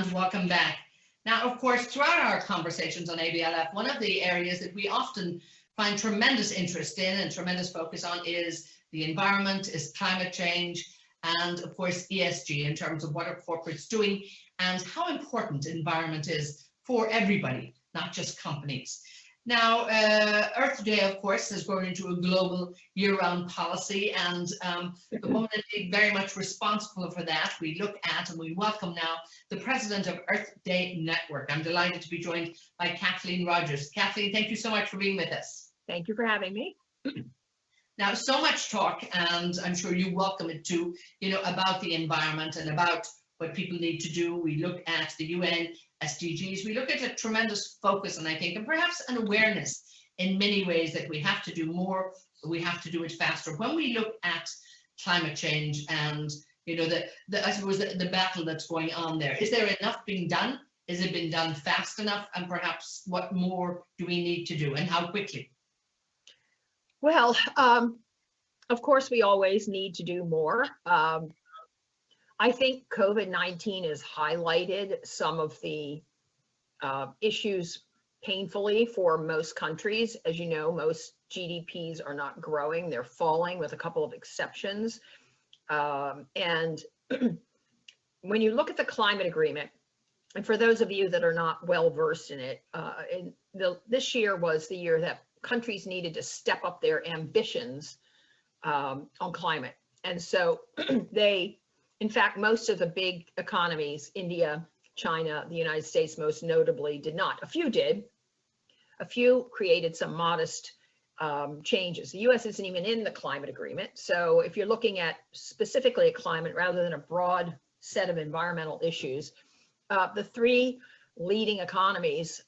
and welcome back. Now, of course, throughout our conversations on ABLF, one of the areas that we often find tremendous interest in and tremendous focus on is the environment, is climate change, and of course, ESG in terms of what are corporates doing and how important environment is for everybody, not just companies. Now, Earth Day, of course, has grown into a global year-round policy, and the woman is very much responsible for that. We look at and we welcome now the president of Earth Day Network. I'm delighted to be joined by Kathleen Rogers. Kathleen, thank you so much for being with us. Thank you for having me. Now, so much talk, and I'm sure you welcome it too, about the environment and about what people need to do. We look at the UN SDGs. We look at a tremendous focus, and I think, and perhaps an awareness in many ways that we have to do more, we have to do it faster. When we look at climate change and, I suppose the battle that's going on there, is there enough being done? Is it being done fast enough? And perhaps what more do we need to do and how quickly? Well, of course, we always need to do more. I think COVID-19 has highlighted some of the issues painfully for most countries. As you know, most GDPs are not growing, they're falling with a couple of exceptions. And when you look at the climate agreement, and for those of you that are not well versed in it, this year was the year that countries needed to step up their ambitions on climate. And so in fact, most of the big economies, India, China, the United States most notably, did not. A few did. A few created some modest changes. The US isn't even in the climate agreement. So if you're looking at specifically at climate rather than a broad set of environmental issues, the three leading economies,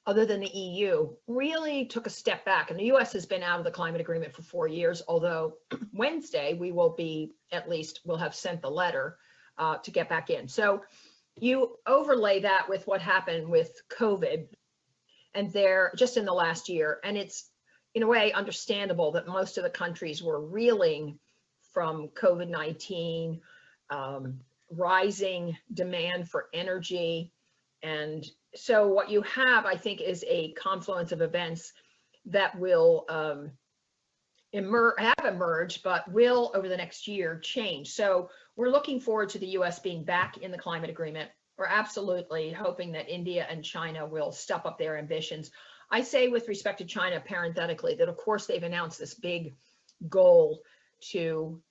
other than the EU, really took a step back. And the US has been out of the climate agreement for 4 years, although Wednesday we will be, at least we'll have sent the letter to get back in. So you overlay that with what happened with COVID and there just in the last year. And it's in a way understandable that most of the countries were reeling from COVID-19, rising demand for energy. And so what you have, I think, is a confluence of events that will have emerged, but will over the next year change. So we're looking forward to the US being back in the climate agreement. We're absolutely hoping that India and China will step up their ambitions. I say with respect to China, parenthetically, that of course they've announced this big goal to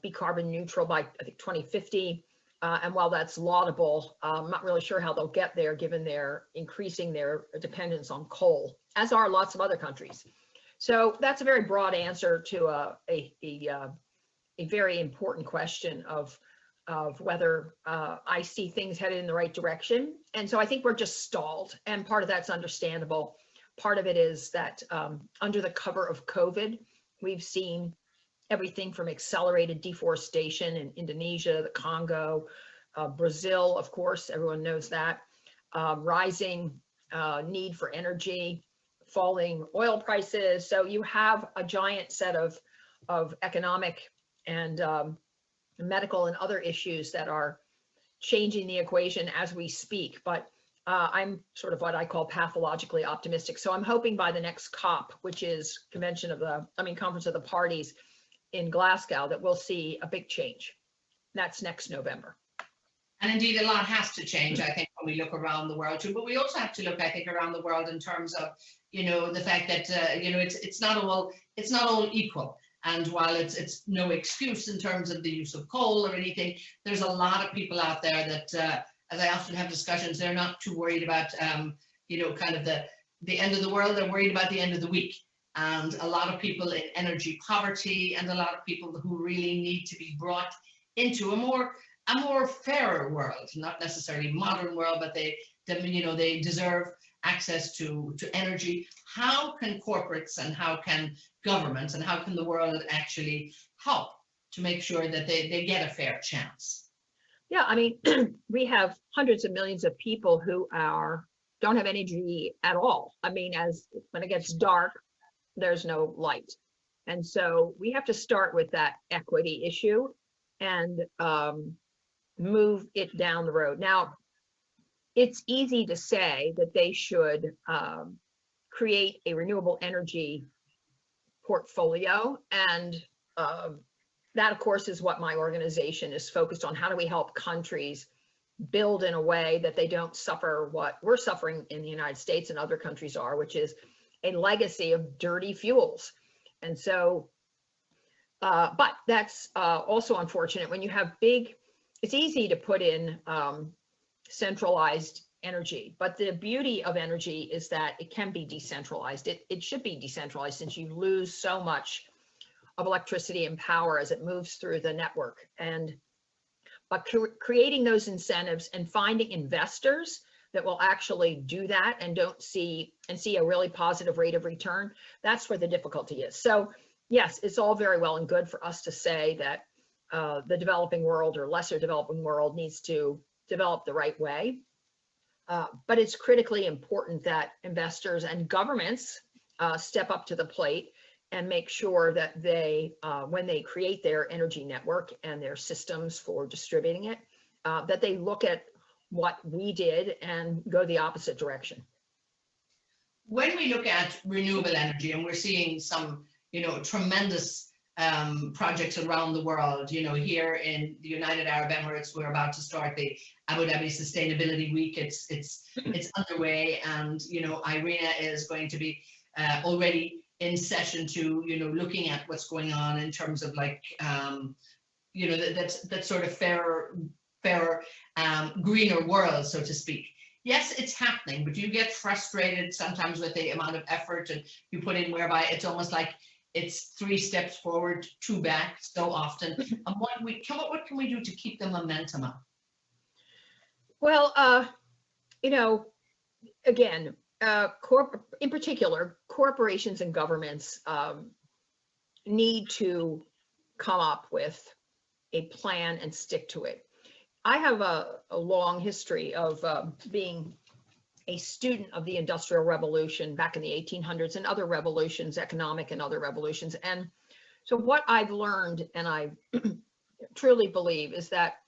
be carbon neutral by, I think, 2050. And while that's laudable, I'm not really sure how they'll get there given they're increasing their dependence on coal, as are lots of other countries. So that's a very broad answer to a very important question of whether I see things headed in the right direction. And so I think we're just stalled. And part of that's understandable. Part of it is that under the cover of COVID, we've seen everything from accelerated deforestation in Indonesia, the Congo, Brazil, of course, everyone knows that, rising need for energy, falling oil prices. So you have a giant set of economic and medical and other issues that are changing the equation as we speak. But I'm sort of what I call pathologically optimistic. So I'm hoping by the next COP, which is Conference of the Parties, in Glasgow, that we'll see a big change. That's next November. And indeed, a lot has to change, I think, when we look around the world too. But we also have to look, I think, around the world in terms of, the fact that, it's not all equal. And while it's no excuse in terms of the use of coal or anything, there's a lot of people out there that, as I often have discussions, they're not too worried about, kind of the end of the world. They're worried about the end of the week. And a lot of people in energy poverty, and a lot of people who really need to be brought into a more fairer world, not necessarily modern world, but they deserve access to energy. How can corporates and how can governments and how can the world actually help to make sure that they get a fair chance? Yeah, I mean, we have hundreds of millions of people who don't have energy at all. I mean, when it gets dark, there's no light. And so we have to start with that equity issue. And move it down the road. Now, it's easy to say that they should create a renewable energy portfolio, and that, of course, is what my organization is focused on. How do we help countries build in a way that they don't suffer what we're suffering in the United States and other countries are, which is a legacy of dirty fuels. And so, but that's also unfortunate when you have big, it's easy to put in centralized energy, but the beauty of energy is that it can be decentralized. It should be decentralized, since you lose so much of electricity and power as it moves through the network. But creating those incentives and finding investors that will actually do that and see a really positive rate of return, that's where the difficulty is. So yes, it's all very well and good for us to say that the developing world or lesser developing world needs to develop the right way. But it's critically important that investors and governments step up to the plate and make sure that they, when they create their energy network and their systems for distributing it, that they look at what we did and go the opposite direction. When we look at renewable energy, and we're seeing some, tremendous projects around the world, here in the United Arab Emirates, we're about to start the Abu Dhabi Sustainability Week. It's underway, and IRENA is going to be already in session to looking at what's going on in terms of that sort of fairer greener world, so to speak. Yes, it's happening, but you get frustrated sometimes with the amount of effort and you put in, whereby it's almost like it's 3 steps forward, 2 back so often. And what can we do to keep the momentum up? Well, again, in particular, corporations and governments need to come up with a plan and stick to it. I have a long history of being a student of the Industrial Revolution back in the 1800s and other revolutions, economic and other revolutions. And so what I've learned, and I truly believe, is that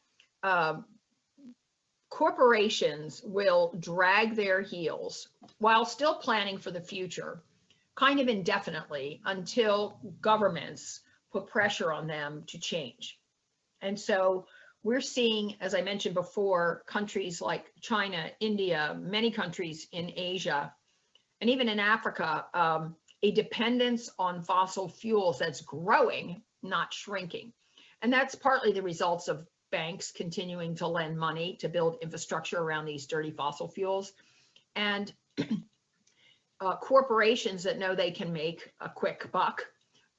corporations will drag their heels while still planning for the future, kind of indefinitely, until governments put pressure on them to change. And so we're seeing, as I mentioned before, countries like China, India, many countries in Asia, and even in Africa, a dependence on fossil fuels that's growing, not shrinking. And that's partly the results of banks continuing to lend money to build infrastructure around these dirty fossil fuels, and corporations that know they can make a quick buck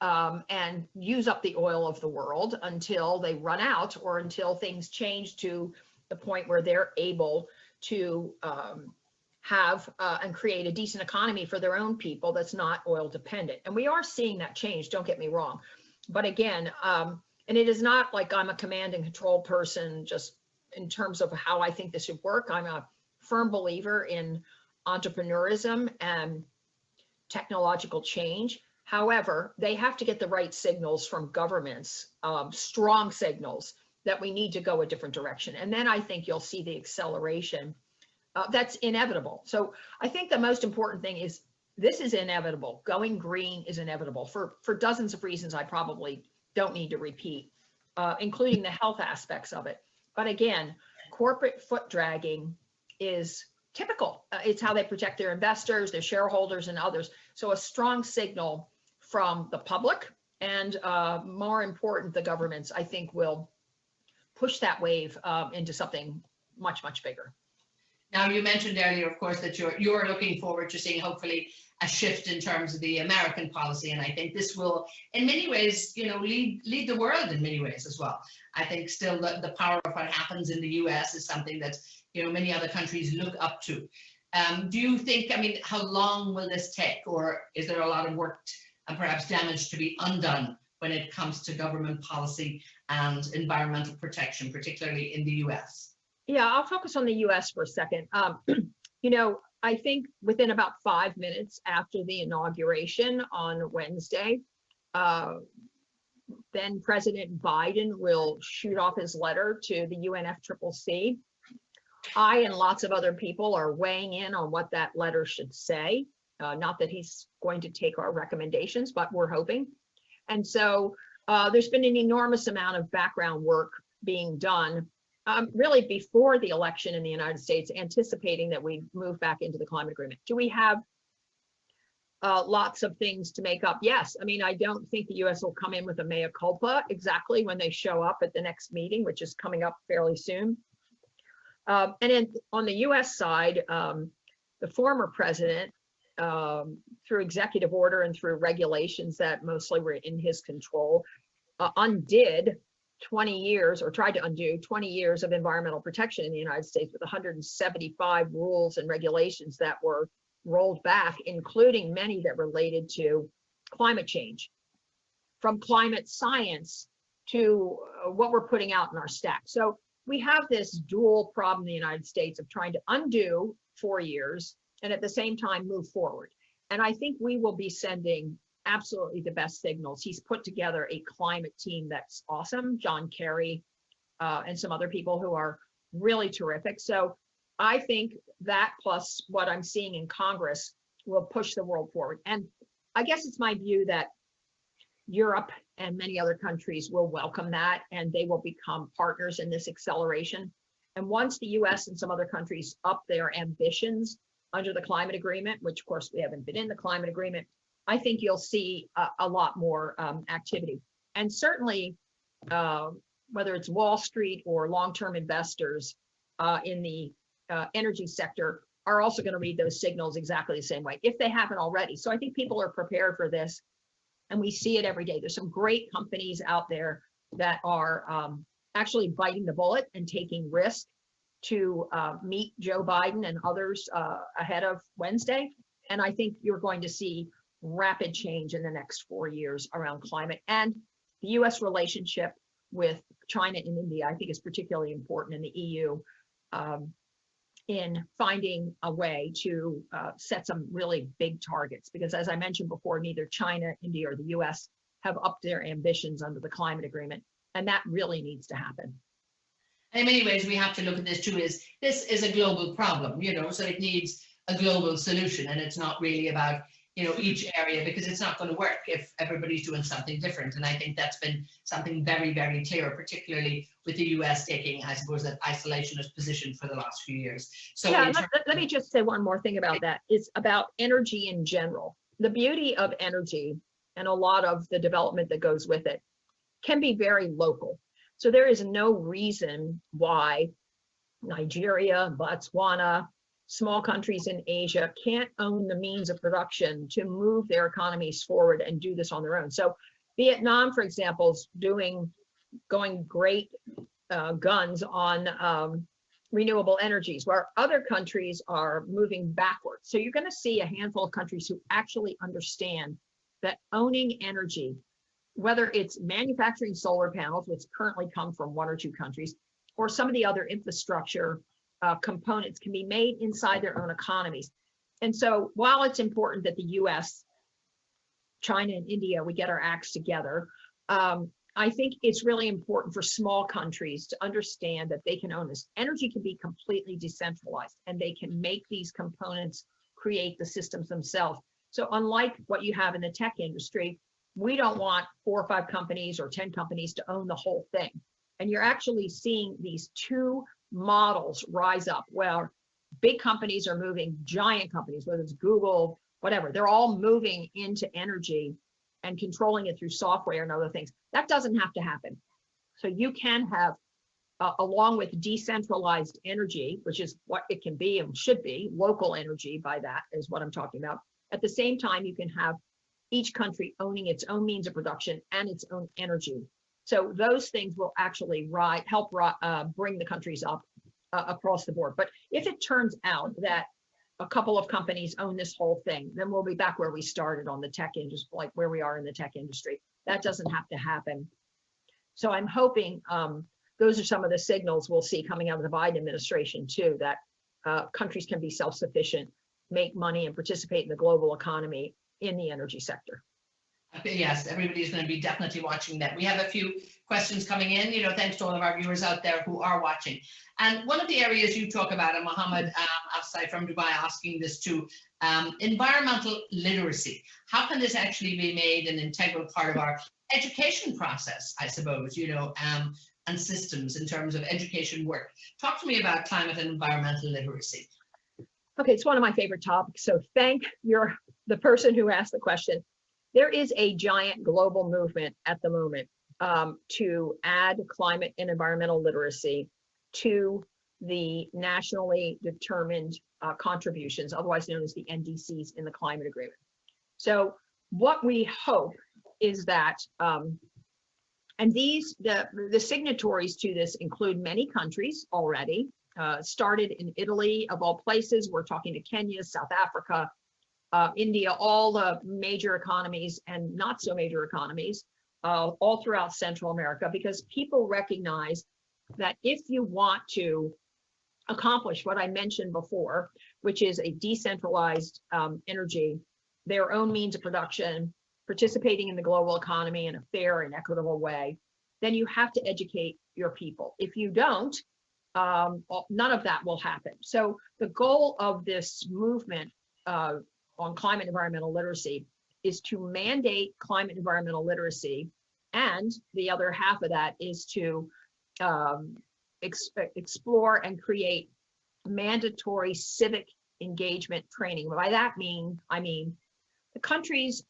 and use up the oil of the world until they run out, or until things change to the point where they're able to have and create a decent economy for their own people that's not oil dependent. And we are seeing that change, don't get me wrong. But again, and it is not like I'm a command and control person just in terms of how I think this should work. I'm a firm believer in entrepreneurism and technological change. However, they have to get the right signals from governments, strong signals that we need to go a different direction. And then I think you'll see the acceleration that's inevitable. So I think the most important thing is this is inevitable. Going green is inevitable for dozens of reasons I probably don't need to repeat, including the health aspects of it. But again, corporate foot dragging is typical. It's how they protect their investors, their shareholders, and others. So a strong signal from the public and more important, the governments, I think, will push that wave into something much, much bigger. Now, you mentioned earlier, of course, that you're looking forward to seeing hopefully a shift in terms of the American policy, and I think this will, in many ways, lead the world in many ways as well. I think still the power of what happens in the US is something that many other countries look up to. Do you think, how long will this take, or is there a lot of work and perhaps damage to be undone when it comes to government policy and environmental protection, particularly in the US? Yeah, I'll focus on the US for a second. I think within about 5 minutes after the inauguration on Wednesday, then President Biden will shoot off his letter to the UNFCCC. I and lots of other people are weighing in on what that letter should say. Not that he's going to take our recommendations, but we're hoping. And so there's been an enormous amount of background work being done really before the election in the United States, anticipating that we move back into the climate agreement. Do we have lots of things to make up? Yes. I mean, I don't think the US will come in with a mea culpa exactly when they show up at the next meeting, which is coming up fairly soon. And then on the US side, the former president, through executive order and through regulations that mostly were in his control, undid 20 years, or tried to undo 20 years of environmental protection in the United States with 175 rules and regulations that were rolled back, including many that related to climate change, from climate science to what we're putting out in our stack. So we have this dual problem in the United States of trying to undo 4 years and at the same time move forward. And I think we will be sending absolutely the best signals. He's put together a climate team that's awesome, John Kerry and some other people who are really terrific. So I think that plus what I'm seeing in Congress will push the world forward. And I guess it's my view that Europe and many other countries will welcome that, and they will become partners in this acceleration. And once the US and some other countries up their ambitions under the climate agreement, which of course we haven't been in the climate agreement, I think you'll see a lot more activity. And certainly, whether it's Wall Street or long-term investors in the energy sector are also going to read those signals exactly the same way, if they haven't already. So I think people are prepared for this, and we see it every day. There's some great companies out there that are actually biting the bullet and taking risk to meet Joe Biden and others ahead of Wednesday. And I think you're going to see rapid change in the next 4 years around climate. And the US relationship with China and India, I think, is particularly important in the EU in finding a way to set some really big targets. Because as I mentioned before, neither China, India, or the US have upped their ambitions under the climate agreement. And that really needs to happen. In many ways, we have to look at this too, is this is a global problem, so it needs a global solution, and it's not really about, each area, because it's not going to work if everybody's doing something different. And I think that's been something very, very clear, particularly with the US taking, I suppose, that isolationist position for the last few years. So yeah, let me just say one more thing about that. It's about energy in general. The beauty of energy and a lot of the development that goes with it can be very local. So there is no reason why Nigeria, Botswana, small countries in Asia can't own the means of production to move their economies forward and do this on their own. So Vietnam, for example, is going great guns on renewable energies, where other countries are moving backwards. So you're going to see a handful of countries who actually understand that owning energy, whether it's manufacturing solar panels, which currently come from 1 or 2 countries, or some of the other infrastructure components, can be made inside their own economies. And so while it's important that the US, China, and India, we get our acts together, I think it's really important for small countries to understand that they can own this. Energy can be completely decentralized, and they can make these components, create the systems themselves. So unlike what you have in the tech industry, we don't want 4 or 5 companies or 10 companies to own the whole thing. And you're actually seeing these 2 models rise up where big companies are moving, giant companies, whether it's Google, whatever, they're all moving into energy and controlling it through software and other things. That doesn't have to happen. So you can have, along with decentralized energy, which is what it can be and should be, local energy, by that is what I'm talking about. At the same time, you can have each country owning its own means of production and its own energy. So those things will actually help bring the countries up across the board. But if it turns out that a couple of companies own this whole thing, then we'll be back where we started on the tech industry, like where we are in the tech industry. That doesn't have to happen. So I'm hoping those are some of the signals we'll see coming out of the Biden administration too, that countries can be self-sufficient, make money, and participate in the global economy in the energy sector. Okay, yes, everybody's going to be definitely watching that. We have a few questions coming in, thanks to all of our viewers out there who are watching. And one of the areas you talk about, and Mohammed Afsai from Dubai asking this too, environmental literacy. How can this actually be made an integral part of our education process, I suppose, and systems in terms of education work? Talk to me about climate and environmental literacy. Okay, it's one of my favorite topics. So thank the person who asked the question. There is a giant global movement at the moment to add climate and environmental literacy to the nationally determined contributions, otherwise known as the NDCs in the climate agreement. So what we hope is that, and the signatories to this include many countries already, started in Italy, of all places. We're talking to Kenya, South Africa, India, all the major economies and not so major economies, all throughout Central America, because people recognize that if you want to accomplish what I mentioned before, which is a decentralized energy, their own means of production, participating in the global economy in a fair and equitable way, then you have to educate your people. If you don't, none of that will happen. So the goal of this movement on climate environmental literacy is to mandate climate environmental literacy, and the other half of that is to explore and create mandatory civic engagement training. By that I mean the countries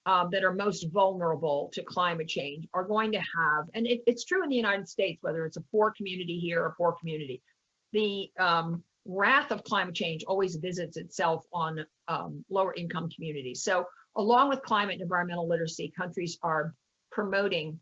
that are most vulnerable to climate change are going to have, and it's true in the United States, whether it's a poor community here or a poor community, the wrath of climate change always visits itself on lower income communities. So along with climate and environmental literacy, countries are promoting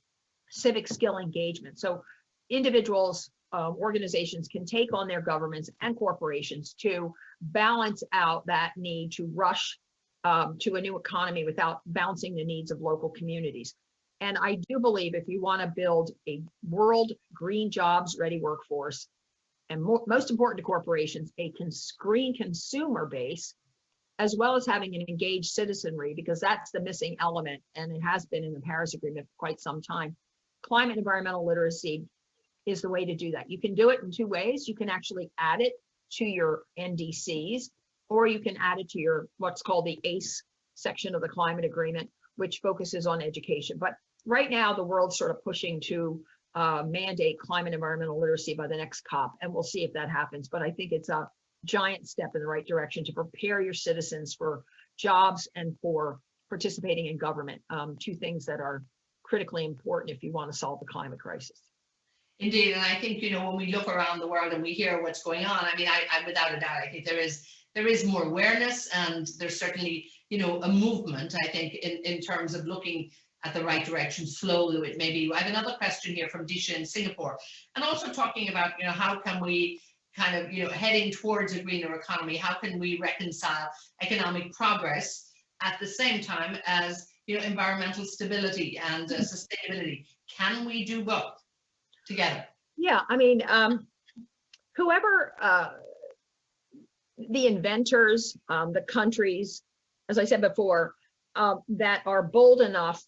civic skill engagement. So individuals, organizations can take on their governments and corporations to balance out that need to rush to a new economy without balancing the needs of local communities. And I do believe if you want to build a world green jobs ready workforce, and most important to corporations, a green consumer base, as well as having an engaged citizenry, because that's the missing element, and it has been in the Paris Agreement for quite some time. Climate and environmental literacy is the way to do that. You can do it in two ways. You can actually add it to your NDCs, or you can add it to your what's called the ACE section of the climate agreement, which focuses on education. But right now, the world's sort of pushing to mandate climate environmental literacy by the next COP, and we'll see if that happens. But I think it's a giant step in the right direction to prepare your citizens for jobs and for participating in government, two things that are critically important if you want to solve the climate crisis. Indeed, and I think, when we look around the world and we hear what's going on, I mean, I without a doubt, I think there is more awareness, and there's certainly, a movement, I think, in terms of looking at the right direction, slow though it may be. I have another question here from Disha in Singapore, and also talking about, how can we kind of, heading towards a greener economy, how can we reconcile economic progress at the same time as, environmental stability and sustainability? Can we do both together? Yeah, I mean, whoever the inventors, the countries, as I said before, that are bold enough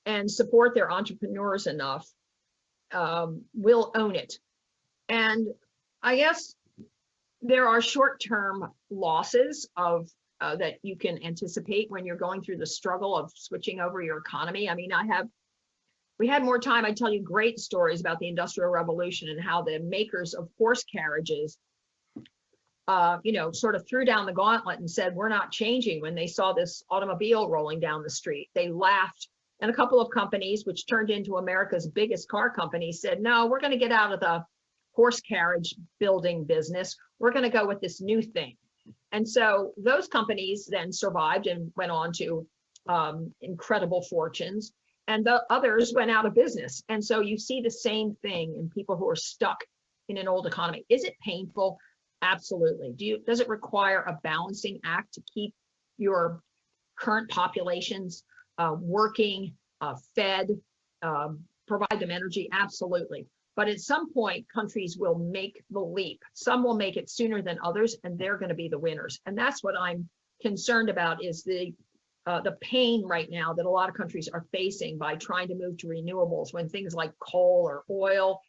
and support their entrepreneurs enough will own it. And I guess there are short-term losses of that you can anticipate when you're going through the struggle of switching over your economy. I mean, we had more time, I'd tell you great stories about the Industrial Revolution and how the makers of horse carriages, sort of threw down the gauntlet and said, we're not changing when they saw this automobile rolling down the street. They laughed. And a couple of companies, which turned into America's biggest car company, said, no, we're going to get out of the horse carriage building business. We're going to go with this new thing. And so those companies then survived and went on to incredible fortunes, and the others went out of business. And so you see the same thing in people who are stuck in an old economy. Is it painful? Absolutely. Does it require a balancing act to keep your current populations working, fed, provide them energy? Absolutely. But at some point, countries will make the leap. Some will make it sooner than others, and they're going to be the winners. And that's what I'm concerned about, is the the pain right now that a lot of countries are facing by trying to move to renewables when things like coal or oil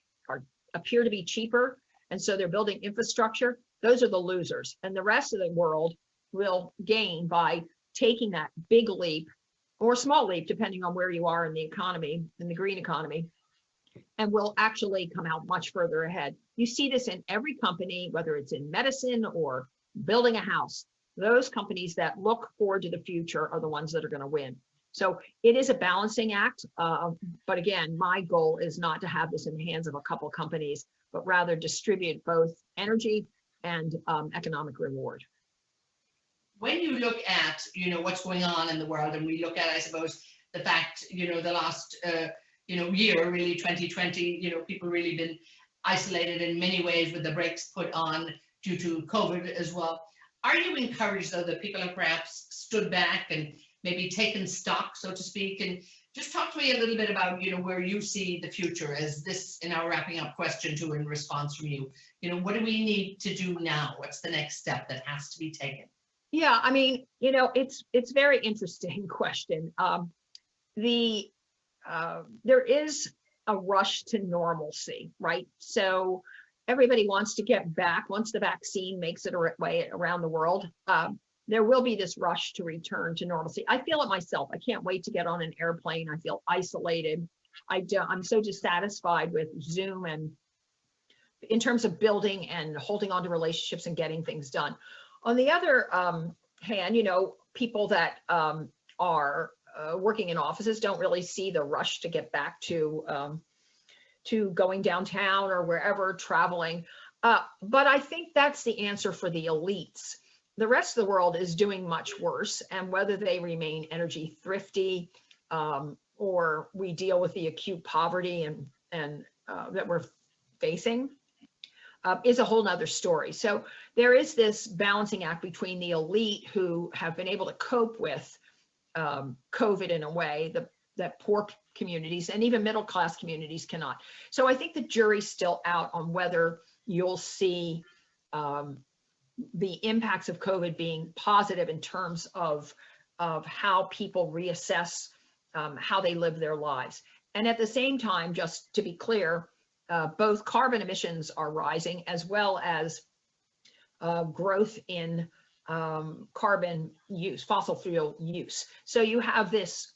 appear to be cheaper. And so they're building infrastructure. Those are the losers. And the rest of the world will gain by taking that big leap or small leap, depending on where you are in the economy, in the green economy, and will actually come out much further ahead. You see this in every company, whether it's in medicine or building a house. Those companies that look forward to the future are the ones that are going to win. So it is a balancing act. But again, my goal is not to have this in the hands of a couple of companies, but rather distribute both energy and economic reward. When you look at, what's going on in the world, and we look at, I suppose, the fact, the last, year, really 2020, people really been isolated in many ways with the brakes put on due to COVID as well. Are you encouraged, though, that people have perhaps stood back and maybe taken stock, so to speak? And just talk to me a little bit about, where you see the future as this, in our wrapping up question too, in response from you. What do we need to do now? What's the next step that has to be taken? Yeah, I mean, it's very interesting question. There is a rush to normalcy, right? So everybody wants to get back once the vaccine makes it way around the world. There will be this rush to return to normalcy. I feel it myself. I can't wait to get on an airplane. I feel isolated. I'm so dissatisfied with Zoom and in terms of building and holding on to relationships and getting things done. On the other hand, people that are working in offices don't really see the rush to get back to going downtown or wherever, traveling. But I think that's the answer for the elites. The rest of the world is doing much worse, and whether they remain energy thrifty or we deal with the acute poverty and that we're facing is a whole nother story. So there is this balancing act between the elite who have been able to cope with COVID in a way that poor communities and even middle-class communities cannot. So I think the jury's still out on whether you'll see the impacts of COVID being positive in terms of how people reassess how they live their lives. And at the same time, just to be clear, both carbon emissions are rising as well as growth in carbon use, fossil fuel use. So you have this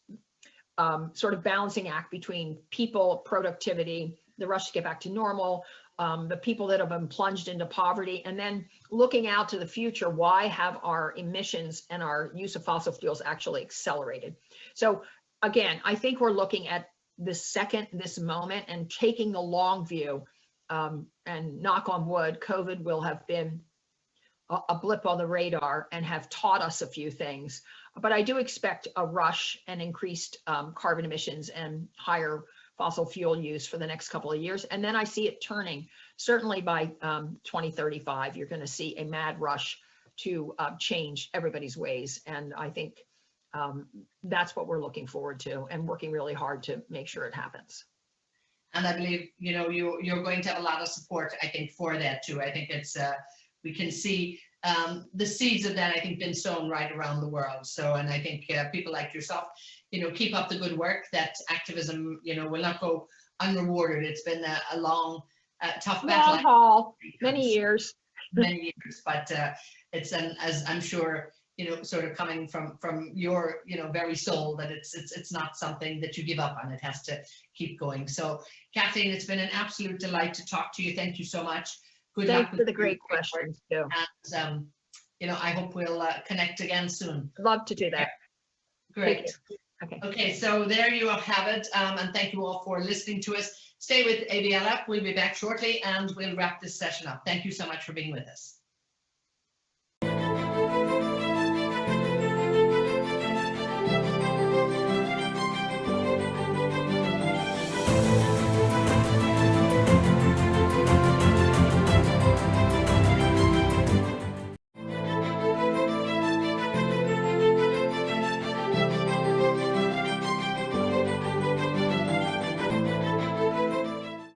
sort of balancing act between people, productivity, the rush to get back to normal, the people that have been plunged into poverty, and then looking out to the future, why have our emissions and our use of fossil fuels actually accelerated? So again, I think we're looking at this moment and taking the long view, and knock on wood, COVID will have been a blip on the radar and have taught us a few things. But I do expect a rush and increased carbon emissions and higher fossil fuel use for the next couple of years. And then I see it turning. Certainly by 2035, you're going to see a mad rush to change everybody's ways. And I think that's what we're looking forward to and working really hard to make sure it happens. And I believe, you're going to have a lot of support, I think, for that too. I think it's, we can see the seeds of that, I think, been sown right around the world. So, and I think people like yourself, keep up the good work. That activism, will not go unrewarded. It's been a long, tough battle. Long haul, many years. Many years, but it's as I'm sure, sort of coming from your, very soul, that it's not something that you give up on. It has to keep going. So, Kathleen, it's been an absolute delight to talk to you. Thank you so much. Good luck. Thanks for the great questions too. And I hope we'll connect again soon. Love to do that. Great. Okay, so there you have it. And thank you all for listening to us. Stay with ABLF. We'll be back shortly and we'll wrap this session up. Thank you so much for being with us.